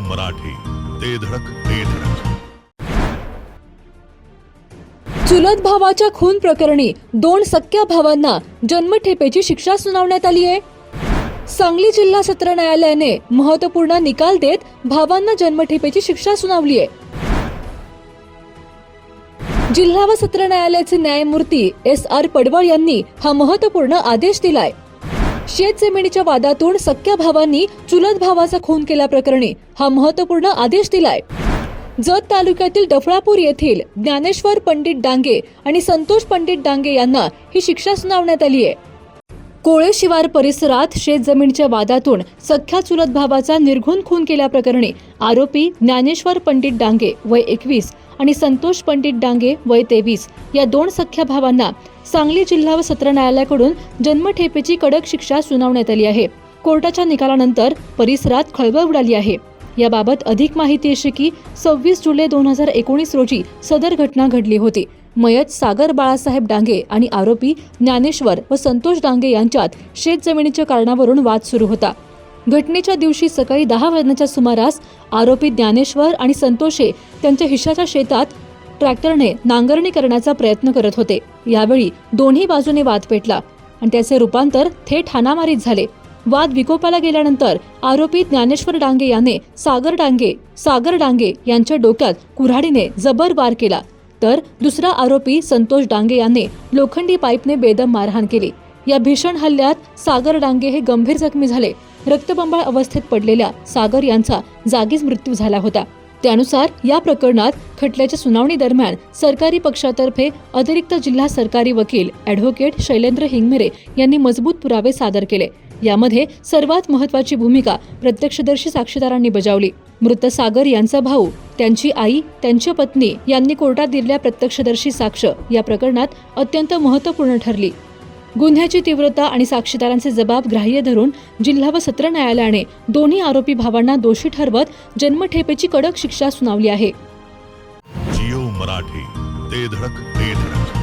मराठी, ते धडक ते धडक. चुलत भावाच्या खून प्रकरणी 2 सख्या भावांना जन्मठेपेची शिक्षा सुनावण्यात आली आहे. सांगली जिल्हा सत्र न्यायालयाने महत्त्वपूर्ण निकाल देत भावांना जन्मठेपेची शिक्षा सुनावली आहे. जिल्हा व सत्र न्यायालयाचे न्यायमूर्ती S.R. पडवळ यांनी हा महत्त्वपूर्ण आदेश दिलाय. शेत जमिनीच्या वादातून सख्या भावांनी चुलत भावाचा खून केल्याप्रकरणी हा महत्त्वपूर्ण आदेश दिलाय. जत तालुक्यातील डफळापूर येथील ज्ञानेश्वर पंडित डांगे आणि संतोष पंडित डांगे यांना ही शिक्षा सुनावण्यात आली आहे. कोळे शिवार परिसरात शेत जमिनीच्या वादातून सख्या चुलत भावाचा निर्घृण खून केल्याप्रकरणी आरोपी ज्ञानेश्वर पंडित डांगे वय 21 आणि संतोष पंडित डांगे वय 23 या 2 सख्या भावांना सांगली जिल्हा व सत्र न्यायालयाकडून जन्मठेपेची कडक शिक्षा सुनावण्यात आली आहे. कोर्टाच्या निकालानंतर परिसरात खळबळ उडाली आहे. याबाबत अधिक माहिती अशी की 26 जुलै 2019 रोजी सदर घटना घडली होती. मयत सागर बाळासाहेब डांगे आणि आरोपी ज्ञानेश्वर व संतोष डांगे यांच्यात शेत जमिनीच्या कारणावरून वाद सुरू होता. घटनेच्या दिवशी सकाळी 10 वाजण्याच्या सुमारास आरोपी ज्ञानेश्वर आणि संतोषे त्यांच्या हिश्श्याच्या शेतात ट्रॅक्टरने नांगरणी करण्याचा प्रयत्न करत होते. यावेळी दोन्ही बाजूने वाद पेटला आणि त्याचे रूपांतर थेट हाणामारीत झाले. वाद विकोपाला गेल्यानंतर आरोपी ज्ञानेश्वर डांगे याने सागर डांगे यांच्या डोक्यात कुऱ्हाडीने जबर वार केला, तर दुसरा आरोपी संतोष डांगे याने लोखंडी पाईपने बेदम मारहाण केली. या भीषण हल्ल्यात सागर डांगे हे गंभीर जखमी झाले. रक्तबंबाळ अवस्थेत पडलेल्या सागर यांचा जागीच मृत्यू झाला होता. त्यानुसार या प्रकरणात खटल्याच्या सुनावणी दरम्यान सरकारी पक्षातर्फे अतिरिक्त जिल्हा सरकारी वकील ॲडव्होकेट शैलेंद्र हिंगमिरे यांनी मजबूत पुरावे सादर केले. यामध्ये सर्वात महत्त्वाची भूमिका प्रत्यक्षदर्शी साक्षीदारांनी बजावली. मृत सागर यांचा भाऊ, त्यांची आई, त्यांच्या पत्नी यांनी कोर्टात दिलेल्या प्रत्यक्षदर्शी साक्ष या प्रकरणात अत्यंत महत्त्वपूर्ण ठरली. गुन्ह्याची तीव्रता आणि साक्षीदारांचे जबाब ग्राह्य धरून जिल्हा व सत्र न्यायालयाने दोन्ही आरोपी भावांना दोषी ठरवत जन्मठेपेची कडक शिक्षा सुनावली आहे. जिओ मराठी, ते धडक ते धडक.